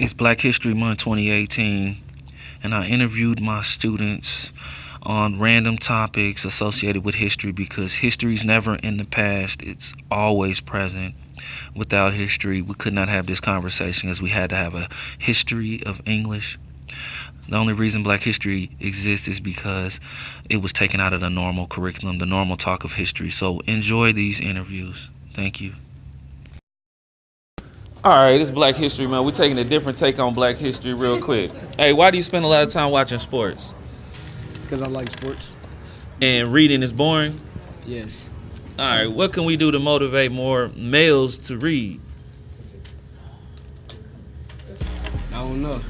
It's Black History Month 2018, and I interviewed my students on random topics associated with history because history's never in the past, it's always present. Without history, we could not have this conversation as we had to have a history of English. The only reason Black history exists is because it was taken out of the normal curriculum, the normal talk of history. So enjoy these interviews. Thank you. All right, it's Black History Month. We're taking a different take on Black history real quick. Hey, why do you spend a lot of time watching sports? Because I like sports. And reading is boring? Yes. All right, what can we do to motivate more males to read? I don't know.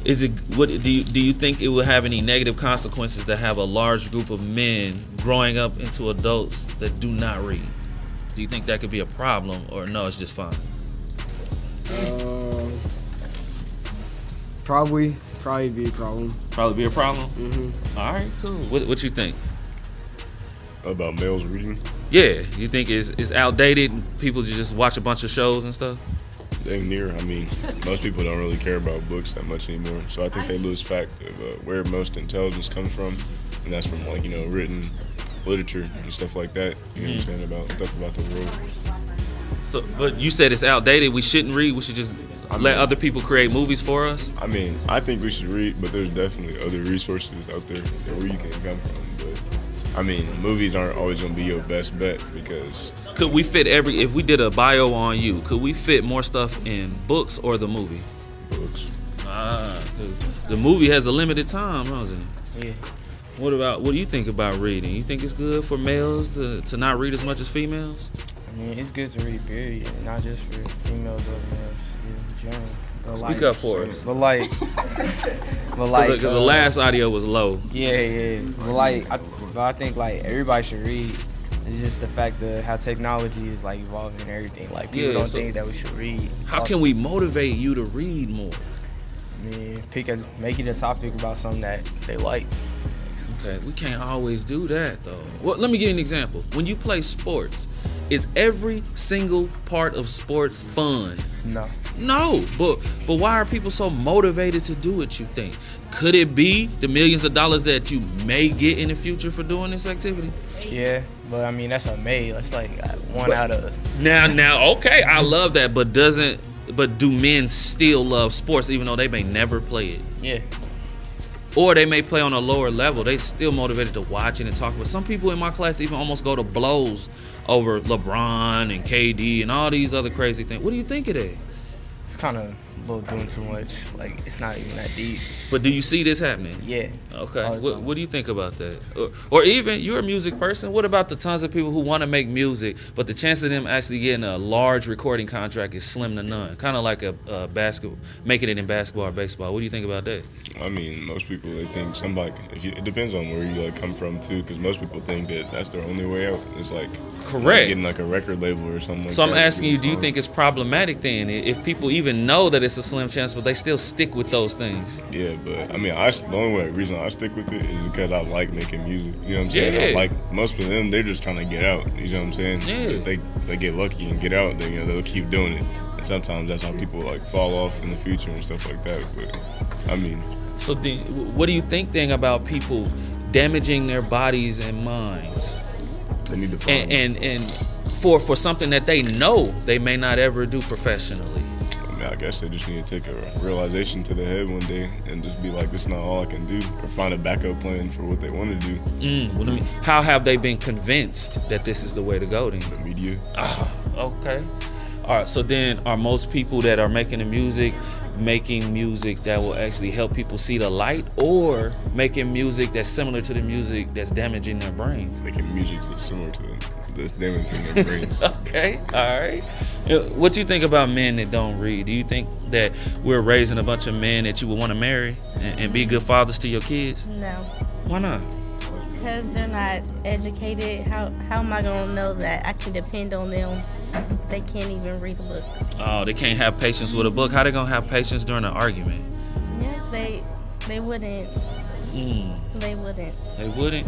Is it what do you think it will have any negative consequences to have a large group of men growing up into adults that do not read? Do you think that could be a problem, or no, it's just fine? Probably be a problem. Probably be a problem? Mm-hmm. All right, cool. What you think? About males reading? Yeah, you think it's outdated? People just watch a bunch of shows and stuff? Dang near. I mean, most people don't really care about books that much anymore. So I think they lose fact of where most intelligence comes from, and that's from written literature and stuff like that. You know what I'm saying, about stuff about the world. So, but you said it's outdated. We shouldn't read. We should just let other people create movies for us. I mean, I think we should read, but there's definitely other resources out there where you can come from. But I mean, movies aren't always gonna be your best bet because Could we fit if we did a bio on you, could we fit more stuff in books or the movie? books. 'Cause the movie has a limited time, doesn't it? Yeah. What do you think about reading? You think it's good for males to not read as much as females? I mean, it's good to read, period. Not just for females or males in general. But Speak up for us. But like, Because the last audio was low. yeah. But I think like everybody should read. It's just the fact of how technology is like evolving and everything. Like people don't think that we should read. How can we motivate you to read more? I mean, make it a topic about something that they like. Okay, we can't always do that though. Well, let me give you an example. When you play sports, is every single part of sports fun? No, but why are people so motivated to do it, you think? Could it be the millions of dollars that you may get in the future for doing this activity? Yeah, but I mean that's a may. That's like one out of. Now, okay, I love that, but do men still love sports even though they may never play it? Yeah. Or they may play on a lower level. They still motivated to watch it and talk. But some people in my class even almost go to blows over LeBron and KD and all these other crazy things. What do you think of that? It's kind of a little doing too much. Like it's not even that deep. But do you see this happening? Yeah. Okay. All the time. What do you think about that? Or even, you're a music person. What about the tons of people who want to make music, but the chance of them actually getting a large recording contract is slim to none? Kind of like a basketball, making it in basketball or baseball. What do you think about that? I mean, most people, they think it depends on where you come from too, because most people think that that's their only way out. It's like Correct. Getting like a record label or something like So that. I'm asking you, do you think it's problematic then if people even know that it's a slim chance, but they still stick with those things? Yeah, but I mean, the only reason I stick with it is because I like making music. You know what I'm saying? Yeah. I like most of them. They're just trying to get out. You know what I'm saying? Yeah. If they get lucky and get out, then they'll keep doing it. And sometimes that's how people fall off in the future and stuff like that. But I mean. So then, what do you think then about people damaging their bodies and minds? They need to find And for something that they know they may not ever do professionally. I mean, I guess they just need to take a realization to their head one day and just be like, this is not all I can do, or find a backup plan for what they want to do. What do you mean? How have they been convinced that this is the way to go then? The media. Okay. All right, so then are most people that are making music that will actually help people see the light, or making music that's similar to the music that's damaging their brains? Making music that's similar to them, that's damaging their brains. Okay, all right. What do you think about men that don't read? Do you think that we're raising a bunch of men that you would want to marry and be good fathers to your kids? No, Why not? because they're not educated. How am I gonna know that I can depend on them? They can't even read a book. Oh, they can't have patience with a book. How they gonna have patience during an argument? Yeah, they wouldn't. They wouldn't. They wouldn't?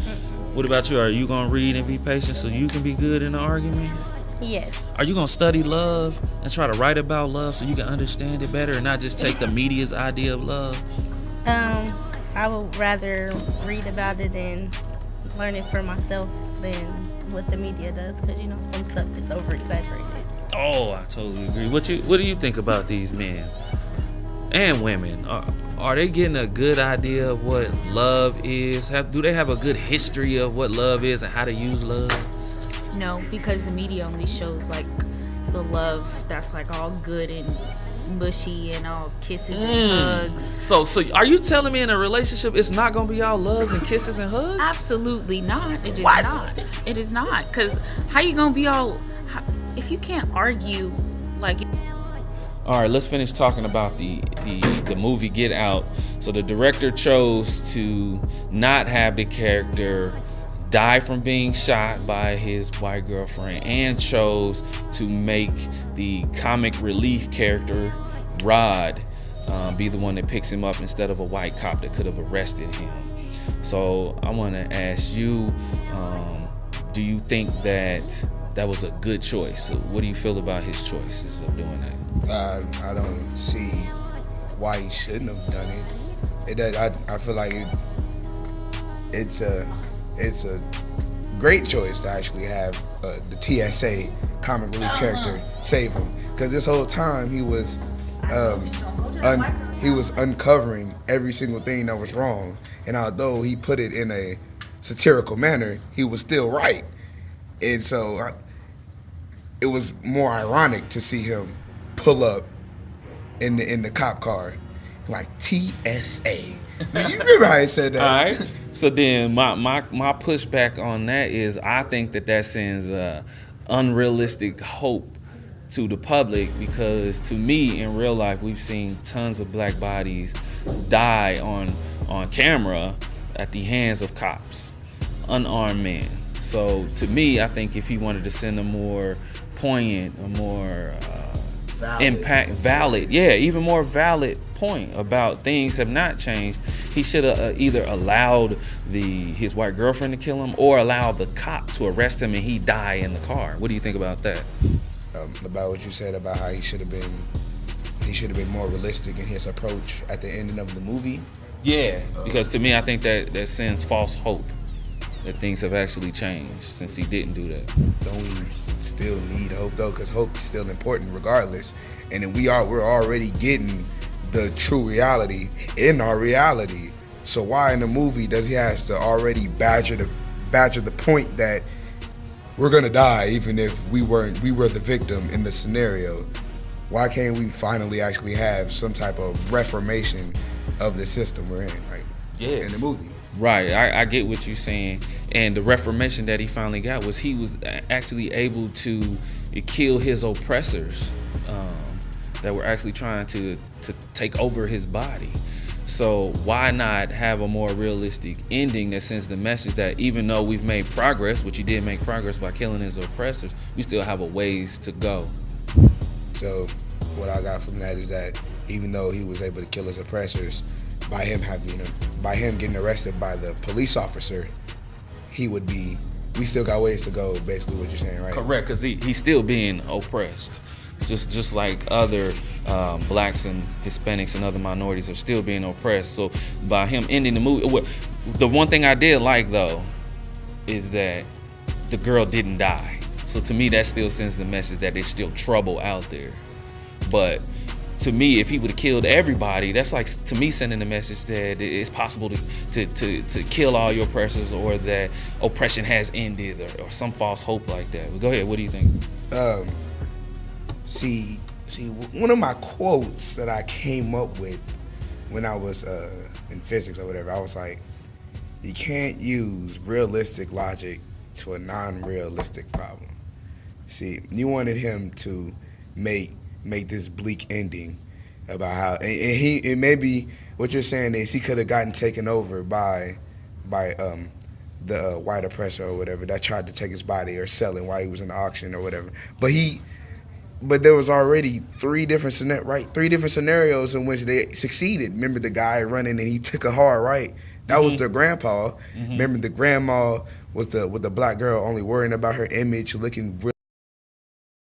What about you? Are you gonna read and be patient so you can be good in the argument? Yes. Are you gonna study love and try to write about love so you can understand it better and not just take the media's idea of love? I would rather read about it and learn it for myself than what the media does, because you know some stuff is over exaggerated. Oh, I totally agree. What do you think about these men and women? Are they getting a good idea of what love is? Do they have a good history of what love is and how to use love? No, because the media only shows like the love that's like all good and mushy and all kisses and hugs. So are you telling me in a relationship it's not gonna be all loves and kisses and hugs? Absolutely not. It is What? not. It is not. Because how you gonna be all? If you can't argue, like. All right, let's finish talking about the movie Get Out. So the director chose to not have the character die from being shot by his white girlfriend, and chose to make the comic relief character Rod be the one that picks him up instead of a white cop that could have arrested him. So I want to ask you, do you think that was a good choice? What do you feel about his choices of doing that? I don't see why he shouldn't have done it. I feel like it's a great choice to actually have the TSA comic relief character save him, because this whole time he was uncovering every single thing that was wrong, and although he put it in a satirical manner, he was still right. And so it was more ironic to see him pull up in the cop car like TSA. You remember how he said that? All right. So then my pushback on that is I think that sends unrealistic hope to the public, because to me in real life we've seen tons of black bodies die on camera at the hands of cops, unarmed men. So to me, I think if he wanted to send a more poignant, a more even more valid point about things have not changed, he should have either allowed his white girlfriend to kill him or allowed the cop to arrest him and he die in the car. What do you think about that? About what you said about how he should have been more realistic in his approach at the ending of the movie. Yeah, because to me, I think that sends false hope that things have actually changed since he didn't do that. Don't we still need hope though? Because hope is still important regardless. And then we're already getting the true reality in our reality. So why in the movie does he have to already badger the point that we're gonna die even if we were the victim in the scenario? Why can't we finally actually have some type of reformation of the system we're in, like in the movie? Right, I get what you're saying, and the reformation that he finally got was he was actually able to kill his oppressors that were actually trying to take over his body. So why not have a more realistic ending that sends the message that even though we've made progress, which he did make progress by killing his oppressors, we still have a ways to go. So what I got from that is that even though he was able to kill his oppressors, by him getting arrested by the police officer, we still got ways to go, basically what you're saying, right? Correct, because he's still being oppressed. Just like other blacks and Hispanics and other minorities are still being oppressed. So by him ending the movie, the one thing I did like though is that the girl didn't die. So to me that still sends the message that there's still trouble out there. But to me, if he would have killed everybody, that's like, to me, sending the message that it's possible to kill all your oppressors, or that oppression has ended, or some false hope like that. But go ahead, what do you think? See, one of my quotes that I came up with when I was in physics or whatever, I was like, you can't use realistic logic to a non-realistic problem. See, you wanted him to make this bleak ending about how, and maybe what you're saying is he could have gotten taken over by the white oppressor or whatever that tried to take his body or sell it while he was in the auction or whatever. But there was already three different scenarios in which they succeeded. Remember the guy running and he took a hard right? That was the grandpa. Remember the grandma was with the black girl only worrying about her image, looking real